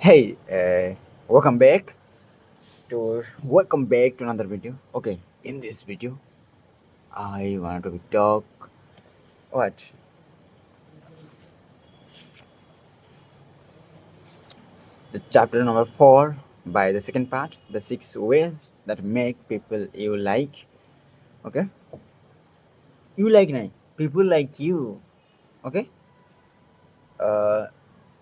Hey, welcome back welcome back to another video. Okay, in this video, I want to talk what the chapter number 4 by the second part, the 6 ways that make people you like. Okay, you like nine people like you. Okay, uh,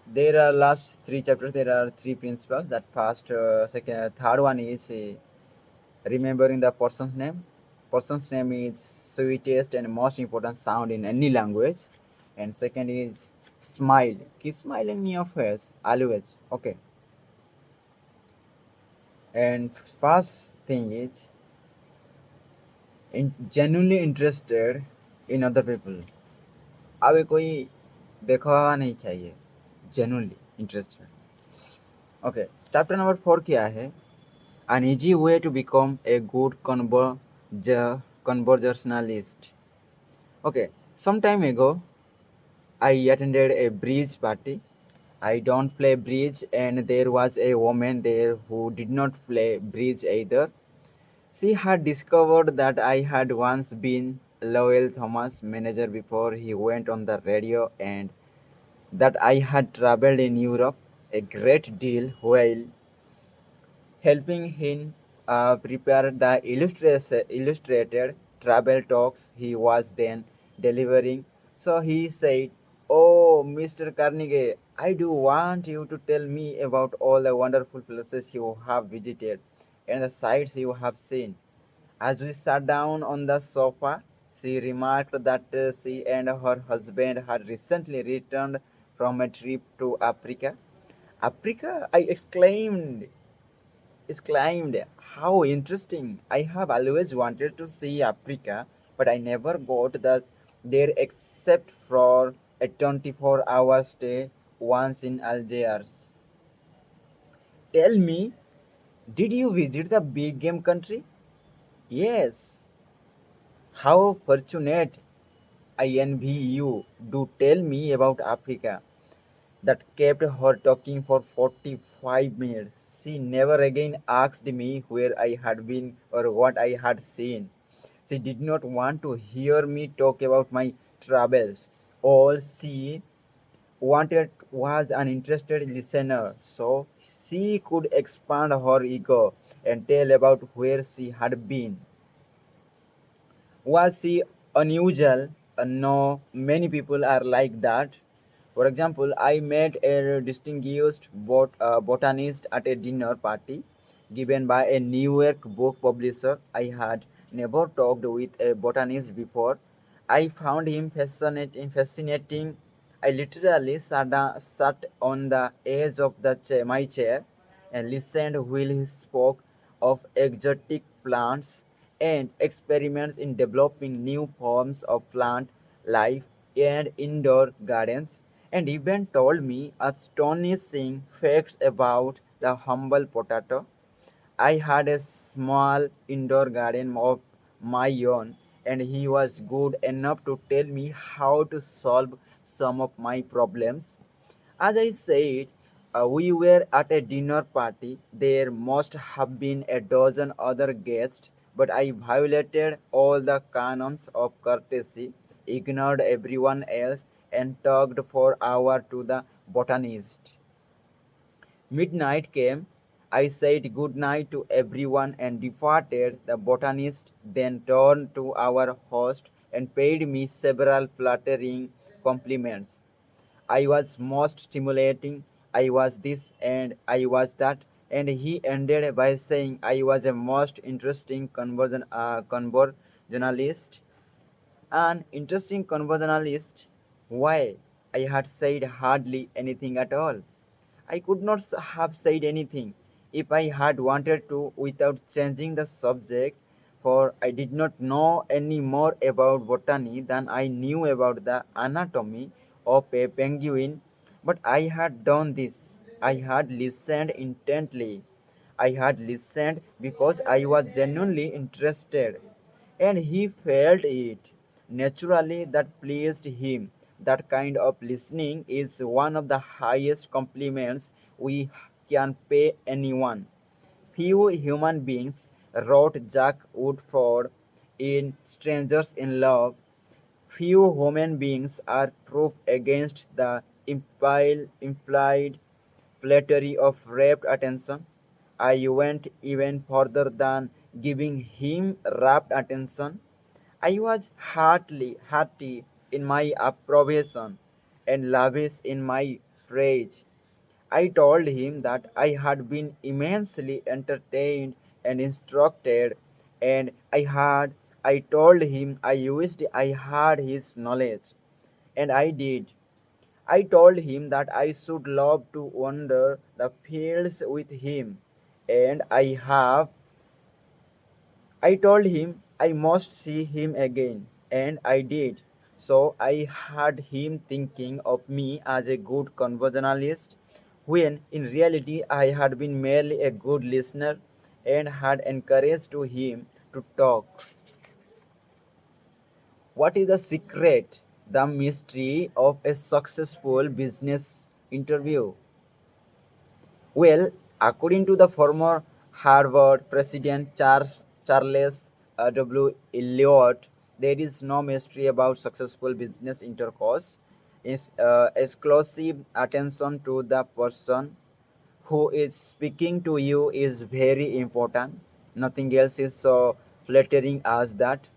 there are last three chapters. There are three principles. That first, second, third one is remembering the person's name. Person's name is sweetest and most important sound in any language. And second is smile. Keep smile in your face always. Okay. And first thing is genuinely interested in other people. अबे कोई दिखावा नहीं चाहिए. Genuinely interested. Okay. Chapter number 4 क्या है? An easy way to become a good conversationalist. Okay, some time ago, I attended a bridge party. I don't play bridge, and there was a woman there who did not play bridge either. She had discovered that I had once been Lowell Thomas' manager before he went on the radio, and that I had traveled in Europe a great deal while helping him prepare the illustrated travel talks he was then delivering. So he said, "Oh, Mr. Carnegie, I do want you to tell me about all the wonderful places you have visited and the sights you have seen." As we sat down on the sofa, she remarked that she and her husband had recently returned from a trip to Africa. Africa, I exclaimed, "How interesting! I have always wanted to see Africa, but I never got there except for a 24-hour stay once in Algiers." Tell me, did you visit the big game country? Yes. How fortunate. I envy you. Do tell me about Africa. That kept her talking for 45 minutes. She never again asked me where I had been or what I had seen. She did not want to hear me talk about my travels. All she wanted was an interested listener so she could expand her ego and tell about where she had been. Was she unusual? No, many people are like that. For example, I met a distinguished botanist at a dinner party given by a New York book publisher. I had never talked with a botanist before. I found him fascinating. I literally sat on the edge of my chair and listened while he spoke of exotic plants and experiments in developing new forms of plant life and indoor gardens, and even told me astonishing facts about the humble potato. I had a small indoor garden of my own, and he was good enough to tell me how to solve some of my problems. As I said, we were at a dinner party. There must have been a dozen other guests, but I violated all the canons of courtesy, ignored everyone else, and talked for hours to the botanist. Midnight came. I said good night to everyone and departed. The botanist then turned to our host and paid me several flattering compliments. I was most stimulating, I was this and I was that, and he ended by saying I was a most interesting conversationalist. An interesting conversationalist? Why? I had said hardly anything at all. I could not have said anything if I had wanted to without changing the subject, for I did not know any more about botany than I knew about the anatomy of a penguin. But I had done this. I had listened intently. I had listened because I was genuinely interested, and he felt it. Naturally, that pleased him. That kind of listening is one of the highest compliments we can pay anyone. Few human beings, wrote Jack Woodford in Strangers in Love, few human beings are proof against the implied flattery of rapt attention. I went even further than giving him rapt attention. I was hearty in my approbation and lavish in my praise. I told him that I had been immensely entertained and instructed, and I told him I wished I had his knowledge, and I did. I told him that I should love to wander the fields with him, and I told him I must see him again, and I did. So I had him thinking of me as a good conversationalist, when in reality I had been merely a good listener and had encouraged to him to talk. What is the secret, the mystery of a successful business interview? Well, according to the former Harvard president Charles W. Eliot, there is no mystery about successful business intercourse. Is exclusive attention to the person who is speaking to you is very important. Nothing else is so flattering as that.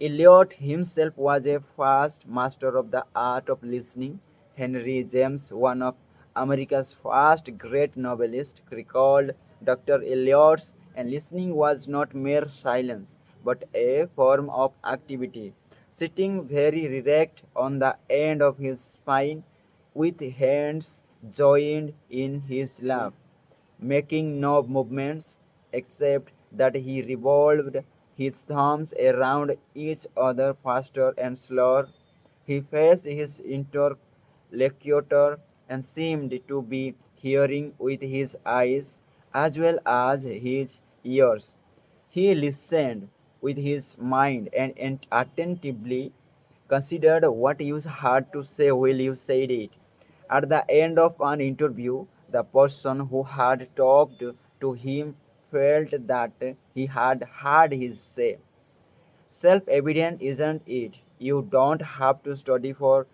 Eliot himself was a fast master of the art of listening. Henry James, one of America's first great novelists, recalled Dr. Eliot's, and listening was not mere silence, but a form of activity. Sitting very erect on the end of his spine, with hands joined in his lap, making no movements except that he revolved his thumbs around each other faster and slower. He faced his interlocutor and seemed to be hearing with his eyes as well as his ears. He listened with his mind and attentively considered what you had to say while you said it. At the end of an interview, the person who had talked to him felt that he had had his say. Self evident, isn't it? You don't have to study for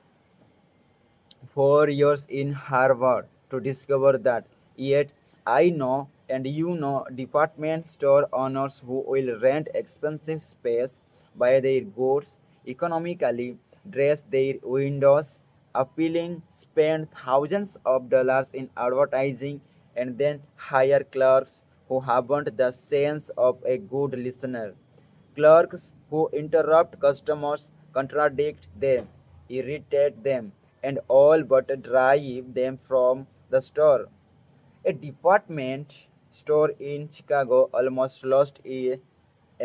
4 years in Harvard to discover that. Yet, I know and you know department store owners who will rent expensive space, buy their goods economically, dress their windows appealing, spend thousands of dollars in advertising, and then hire clerks who haven't the sense of a good listener. Clerks who interrupt customers, contradict them, irritate them, and all but drive them from the store. A department store in Chicago almost lost a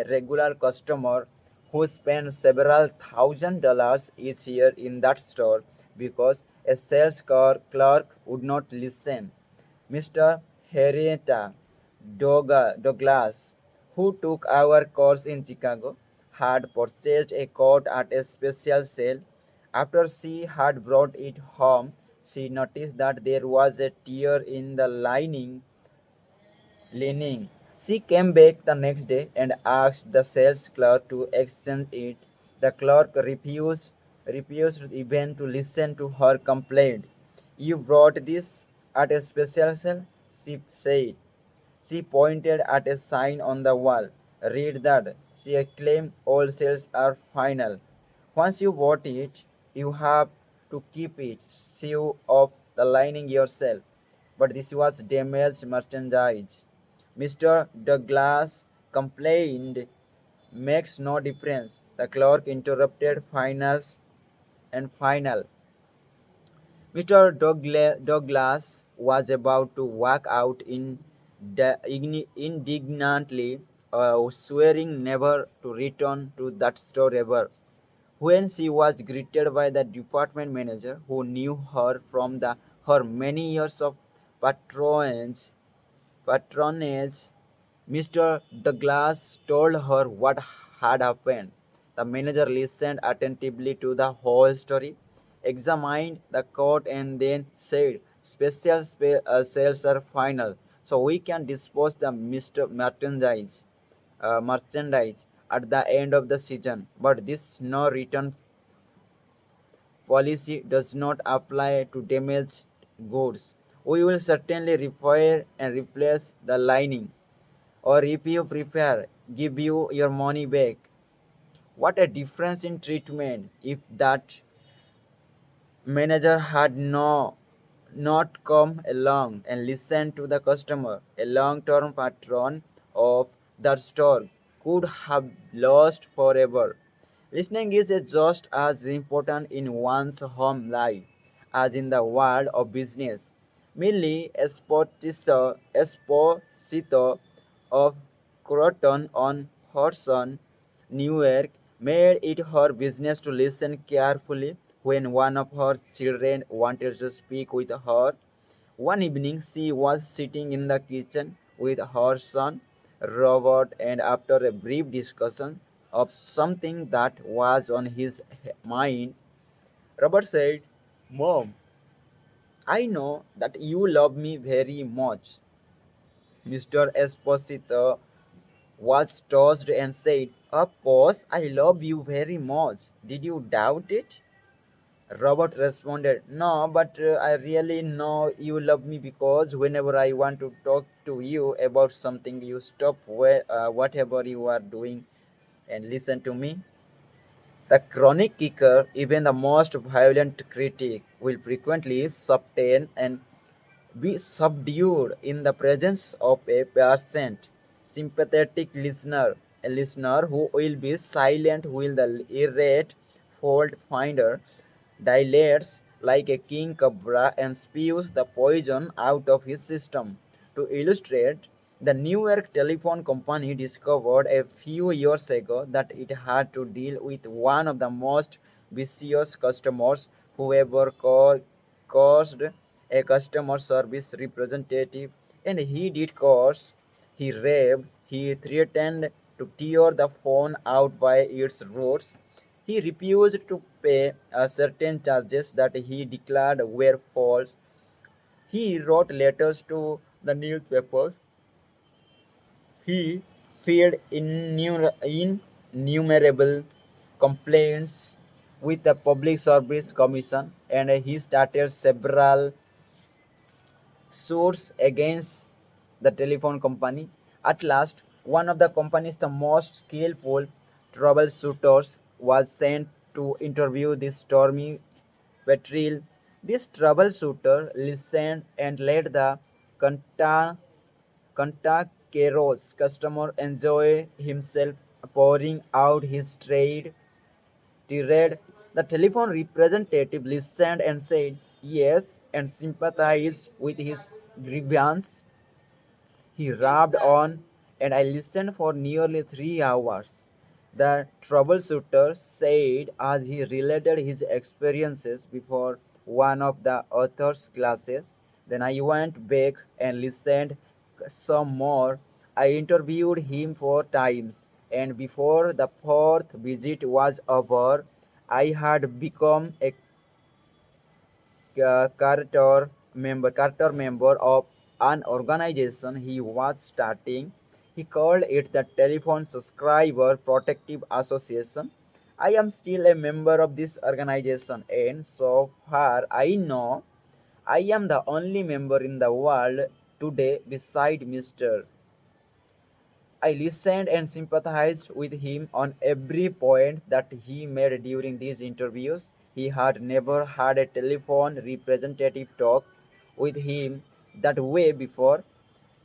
regular customer who spent several thousand dollars each year in that store because a sales clerk would not listen. Mr. Henrietta Douglas, who took our course in Chicago, had purchased a coat at a special sale. After she had brought it home, she noticed that there was a tear in the lining. She came back the next day and asked the sales clerk to exchange it. The clerk refused even to listen to her complaint. You brought this at a special sale? She said. She pointed at a sign on the wall. Read that. She exclaimed, all sales are final. Once you bought it, you have to keep it. Sew off the lining yourself. But this was damaged merchandise. Mr. Douglas complained. Makes no difference. The clerk interrupted finals and final. Mr. Douglas was about to walk out indignantly, swearing never to return to that store ever, when she was greeted by the department manager who knew her from her many years of patronage. patronage. Mr. Douglas told her what had happened. The manager listened attentively to the whole story, examined the coat, and then said, sales are final, so we can dispose the merchandise at the end of the season. But this no return policy does not apply to damaged goods. We will certainly repair and replace the lining, or if you prefer, give you your money back. What a difference in treatment! If that manager had not come along and listened to the customer, a long-term patron of that store could have lost forever. Listening is just as important in one's home life as in the world of business. Millie Esposito of Croton on Hudson, New York, made it her business to listen carefully when one of her children wanted to speak with her. One evening, she was sitting in the kitchen with her son, Robert, and after a brief discussion of something that was on his mind, Robert said, "Mom, I know that you love me very much." Mr. Esposito was touched and said, "Of course, I love you very much. Did you doubt it?" Robert responded, "No, but I really know you love me because whenever I want to talk to you about something, you stop whatever you are doing and listen to me." The chronic kicker, even the most violent critic, will frequently subtend and be subdued in the presence of a patient, sympathetic listener, a listener who will be silent while the irate fault finder dilates like a king cobra and spews the poison out of his system. To illustrate, the New York Telephone Company discovered a few years ago that it had to deal with one of the most vicious customers who ever caused a customer service representative, and he did course. He raved, he threatened to tear the phone out by its roots. He refused to pay certain charges that he declared were false. He wrote letters to the newspapers. He filed innumerable complaints with the Public Service Commission, and he started several suits against the telephone company. At last, one of the company's the most skillful troubleshooters was sent to interview this stormy petrel. This troubleshooter listened and let the Canta Cantakeros customer enjoy himself pouring out his tirade. The telephone representative listened and said yes and sympathized with his grievance. He rapped on, and I listened for nearly 3 hours. The troubleshooter said as he related his experiences before one of the author's classes. Then I went back and listened some more. I interviewed him 4 times, and before the fourth visit was over, I had become a charter member of an organization he was starting. He called it the Telephone Subscriber Protective Association. I am still a member of this organization, and so far I know, I am the only member in the world today beside Mr. I listened and sympathized with him on every point that he made during these interviews. He had never had a telephone representative talk with him that way before,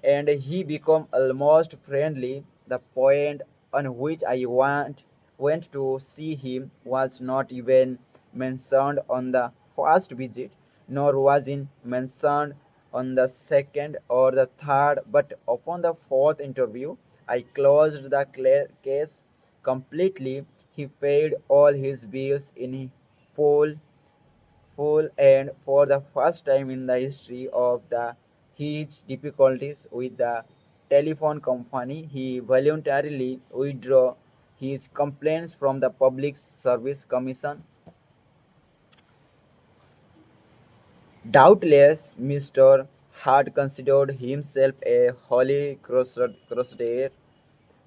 and he became almost friendly. The point on which went to see him was not even mentioned on the first visit, nor was it mentioned on the second or the third, but upon the fourth interview, I closed the case completely. He paid all his bills in full full, and for the first time in the history of the his difficulties with the telephone company, he voluntarily withdrew his complaints from the Public Service Commission. Doubtless, Mr. had considered himself a holy crusader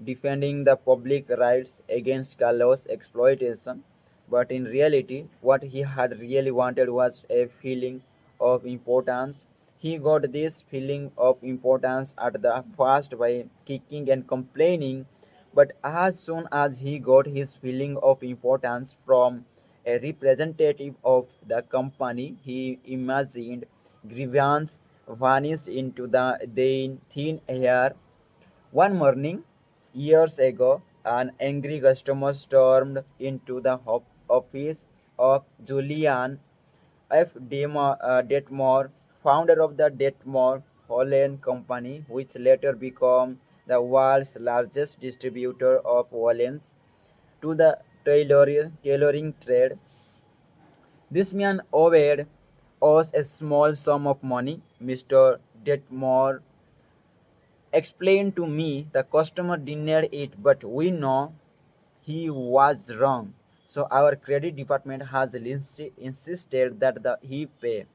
defending the public rights against Carlos' exploitation, but in reality, what he had really wanted was a feeling of importance. He got this feeling of importance at the first by kicking and complaining, but as soon as he got his feeling of importance from a representative of the company, he imagined grievance vanished into the thin air. One morning, years ago, an angry customer stormed into the office of Julian F. Detmore, founder of the Detmore Holland Company, which later became the world's largest distributor of woolens to the tailoring trade. This man owed us a small sum of money. Mr. Detmore explained to me the customer denied it, but we know he was wrong. So our credit department has insisted that he pay.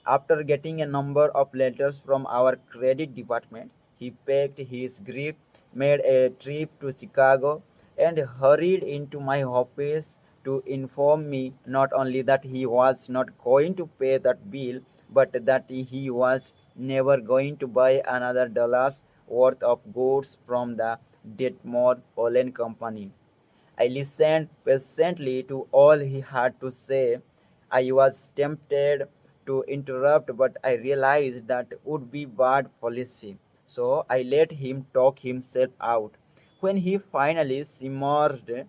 After getting a number of letters from our credit department, he packed his grip, made a trip to Chicago, and hurried into my office to inform me not only that he was not going to pay that bill, but that he was never going to buy another dollar's worth of goods from the Detmore Holland Company. I listened patiently to all he had to say. I was tempted to interrupt, but I realized that would be bad policy. So I let him talk himself out. When he finally simmered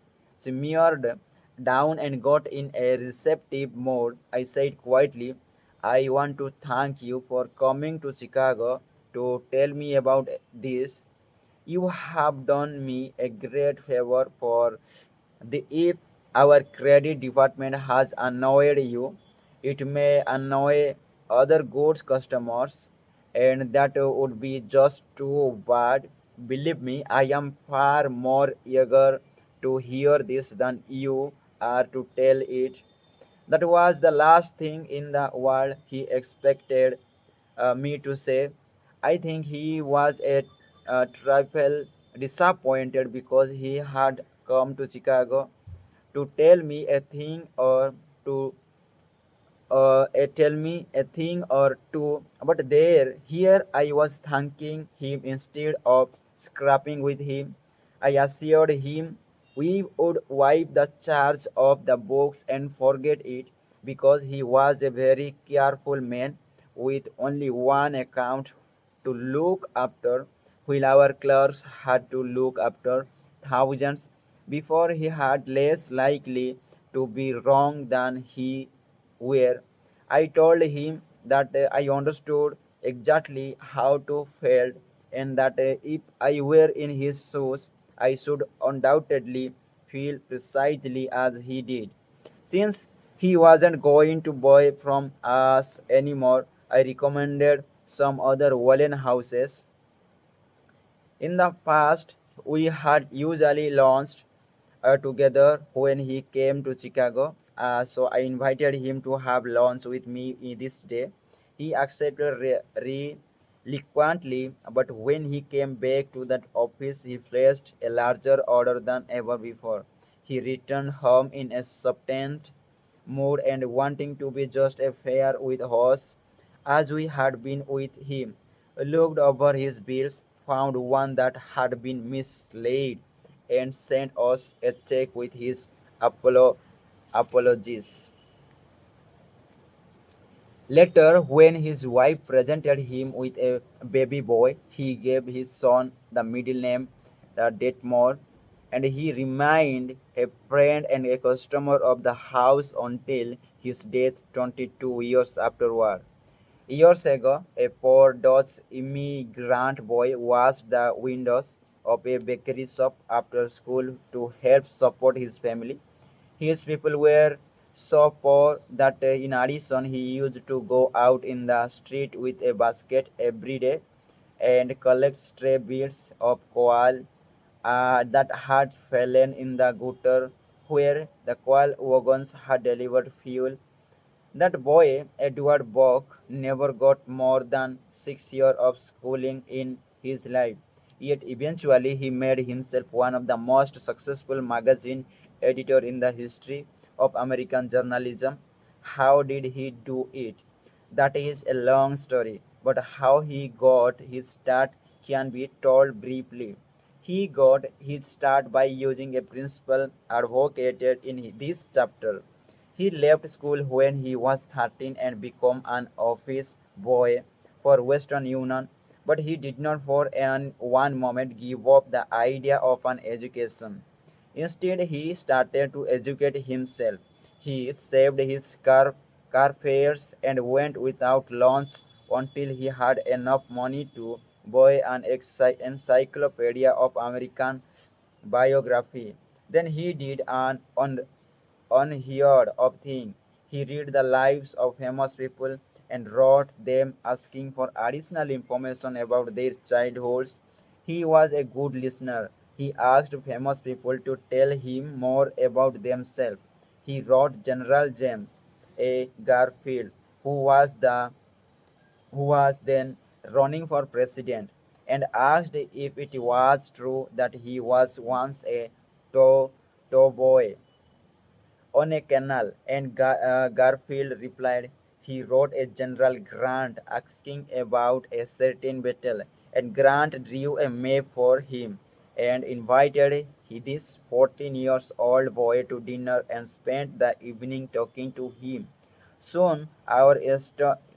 down and got in a receptive mode, I said quietly, I want to thank you for coming to Chicago to tell me about this. You have done me a great favor for the if our credit department has annoyed you, it may annoy other goods customers, and that would be just too bad. Believe me, I am far more eager to hear this than you are to tell it. That was the last thing in the world he expected me to say. I think he was a trifle disappointed because he had come to Chicago to tell me a thing or to tell me a thing or two, but here I was thanking him instead of scrapping with him. I assured him we would wipe the charge of the books and forget it because he was a very careful man with only one account to look after, while our clerks had to look after thousands before he had less likely to be wrong than he were. I told him that I understood exactly how to feel and that if I were in his shoes, I should undoubtedly feel precisely as he did. Since he wasn't going to buy from us anymore, I recommended some other woolen houses. In the past, we had usually launched together when he came to Chicago. So I invited him to have lunch with me this day. He accepted reluctantly, but when he came back to that office, he placed a larger order than ever before. He returned home in a subtent mood and wanting to be just a fair with us as we had been with him, looked over his bills, found one that had been mislaid, and sent us a check with his apologies. Later, when his wife presented him with a baby boy, he gave his son the middle name, the Detmore, and he remained a friend and a customer of the house until his death 22 years afterward. Years ago, a poor Dutch immigrant boy washed the windows of a bakery shop after school to help support his family. His people were so poor that in addition he used to go out in the street with a basket every day and collect stray bits of coal that had fallen in the gutter where the coal wagons had delivered fuel. That boy, Edward Bok, never got more than 6 years of schooling in his life. Yet eventually he made himself one of the most successful magazine editor in the history of American journalism. How did he do it? That is a long story, but how he got his start can be told briefly. He got his start by using a principle advocated in this chapter. He left school when he was 13 and became an office boy for Western Union, but he did not for one moment give up the idea of an education. Instead, he started to educate himself. He saved his car fares and went without lunch until he had enough money to buy an encyclopedia of American biography. Then he did an unheard of thing. He read the lives of famous people and wrote them asking for additional information about their childhoods. He was a good listener. He asked famous people to tell him more about themselves. He wrote General James A. Garfield, who was then running for president, and asked if it was true that he was once a tow, tow boy on a canal, and Garfield replied. He wrote a General Grant asking about a certain battle, and Grant drew a map for him and invited this 14 years old boy to dinner and spent the evening talking to him. Soon, our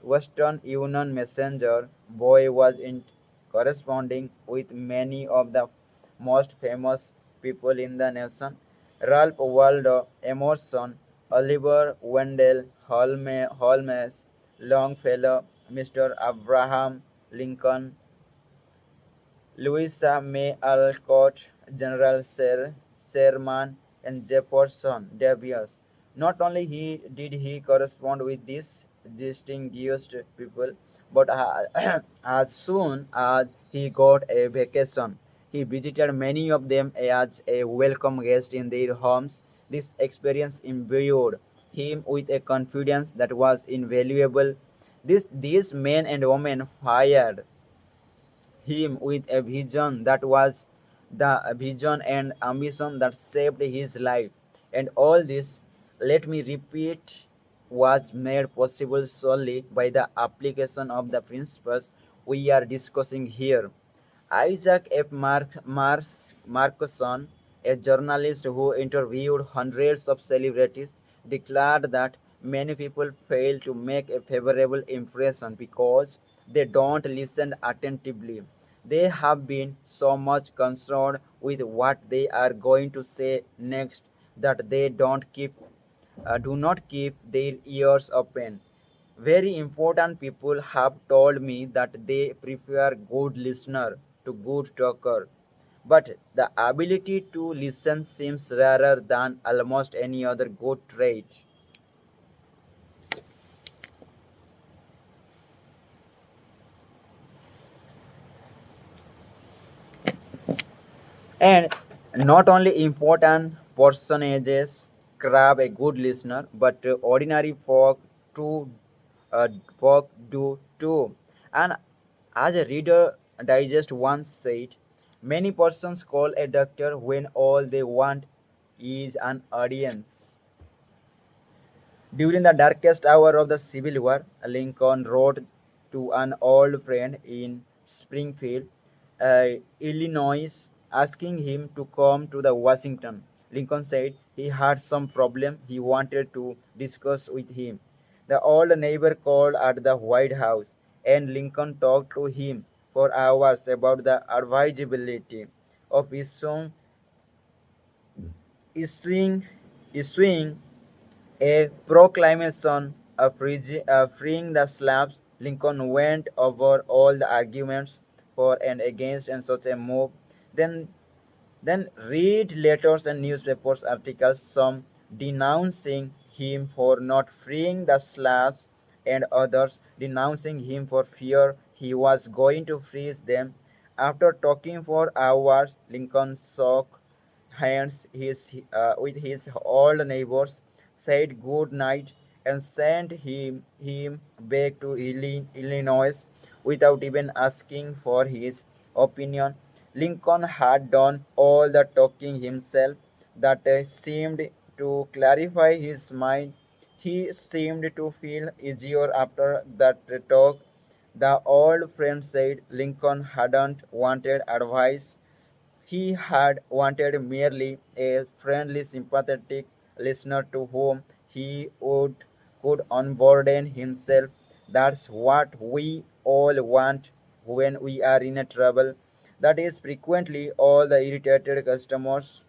Western Union messenger boy was in corresponding with many of the most famous people in the nation. Ralph Waldo Emerson, Oliver Wendell Holmes, Longfellow, Mr. Abraham Lincoln, Louisa May Alcott, General Sherman, and Jefferson Davis. Not only did he correspond with these distinguished people, but as soon as he got a vacation, he visited many of them as a welcome guest in their homes. This experience imbued him with a confidence that was invaluable. These men and women fired him with a vision that was the vision and ambition that saved his life. And all this, let me repeat, was made possible solely by the application of the principles we are discussing here. Isaac F. Markson, a journalist who interviewed hundreds of celebrities, declared that many people fail to make a favorable impression because they don't listen attentively. They have been so much concerned with what they are going to say next that they do not keep their ears open. Very important people have told me that they prefer good listener to good talker. But the ability to listen seems rarer than almost any other good trait. And not only important personages grab a good listener, but ordinary too, folk do too. And as a reader digest once said, many persons call a doctor when all they want is an audience. During the darkest hour of the Civil War, Lincoln wrote to an old friend in Springfield, Illinois, asking him to come to the Washington. Lincoln said he had some problem he wanted to discuss with him. The old neighbor called at the White House, and Lincoln talked to him for hours about the advisability of issuing, issuing a proclamation of freeing the slaves. Lincoln went over all the arguments for and against and such a move. Then, then read letters and newspapers articles, some denouncing him for not freeing the slaves, and others denouncing him for fear he was going to freeze them. After talking for hours, Lincoln shook hands with his old neighbors, said good night, and sent him back to Illinois without even asking for his opinion. Lincoln had done all the talking himself. That seemed to clarify his mind. He seemed to feel easier after that talk. The old friend said Lincoln hadn't wanted advice. He had wanted merely a friendly, sympathetic listener to whom he could unburden himself. That's what we all want when we are in a trouble. That is frequently all the irritated customers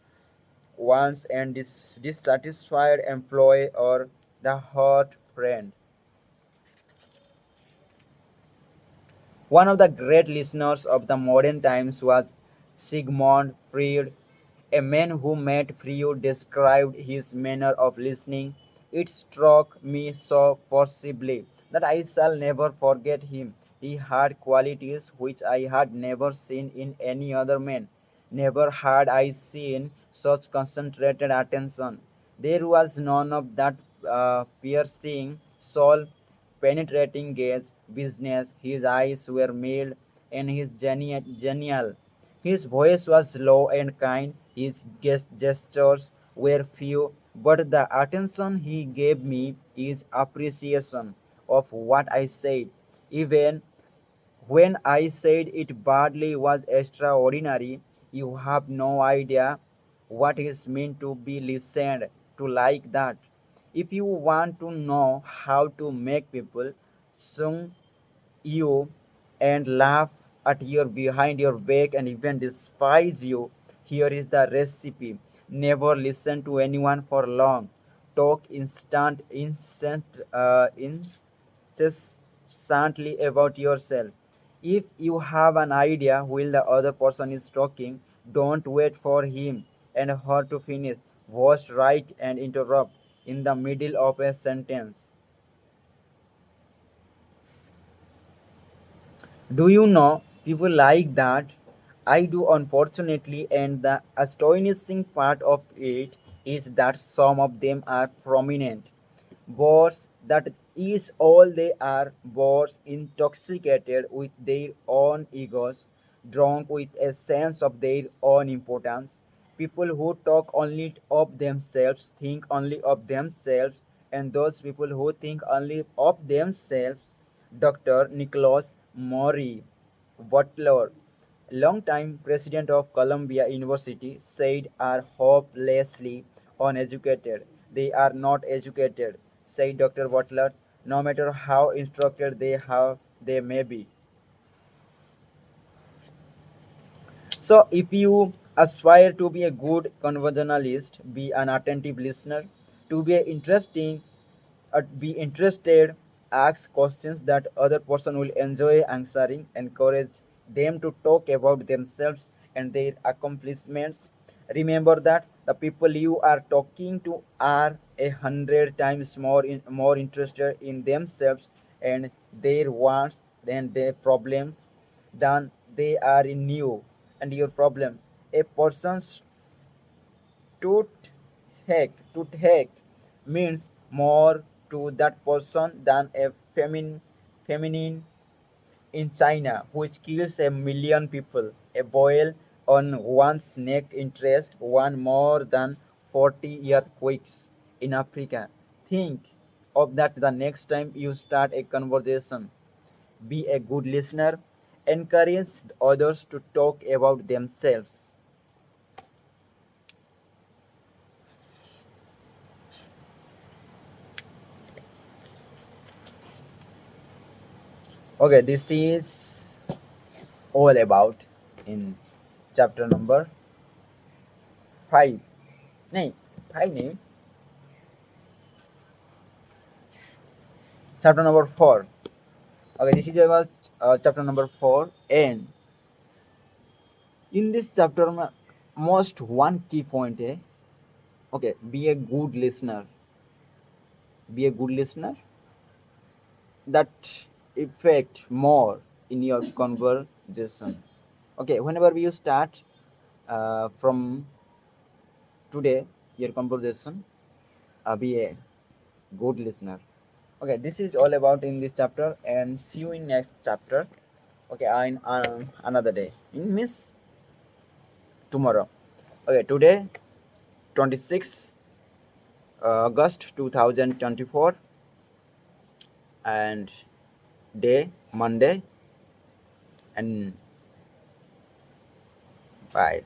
wants and dissatisfied employee or the hurt friend. One of the great listeners of the modern times was Sigmund Freud. A man who met Freud described his manner of listening. It struck me so forcibly that I shall never forget him. He had qualities which I had never seen in any other man. Never had I seen such concentrated attention. There was none of that piercing soul penetrating gaze, business. His eyes were mild and his genial. His voice was low and kind. His gestures were few, but the attention he gave me is appreciation of what I said. Even when I said it badly was extraordinary, you have no idea what is meant to be listened to like that. If you want to know how to make people sing you and laugh at your behind your back and even despise you, here is the recipe. Never listen to anyone for long. Talk incessantly about yourself. If you have an idea while the other person is talking, don't wait for him and her to finish. First write and interrupt in the middle of a sentence. Do you know people like that? I do, unfortunately, and the astonishing part of it is that some of them are prominent. Boars, that is all they are, boars intoxicated with their own egos, drunk with a sense of their own importance. People who talk only of themselves, think only of themselves, and those people who think only of themselves. Dr. Nicholas Murray Butler, longtime president of Columbia University, said are hopelessly uneducated. They are not educated, said Dr. Butler, no matter how instructed they may be. So, if you aspire to be a good conversationalist, be an attentive listener, to be interesting, be interested, ask questions that other person will enjoy answering, encourage them to talk about themselves and their accomplishments. Remember that the people you are talking to are 100 times more interested in themselves and their wants than their problems than they are in you and your problems. A person's toothache means more to that person than a feminine in China, which kills a million people. A boil on one's neck interest one more than 40 earthquakes in Africa. Think of that the next time you start a conversation. Be a good listener. Encourage others to talk about themselves. Okay, this is all about in chapter number 5. No, 5 नहीं, chapter number 4. Okay, this is about chapter number 4, and in this chapter most one key point okay, be a good listener. Be a good listener that affect more in your conversation. Okay, whenever you start from today your conversation, be a good listener. Okay, this is all about in this chapter, and see you in next chapter. Okay, in another day. In miss tomorrow. Okay, today 26 August 2024, and day Monday, and bye.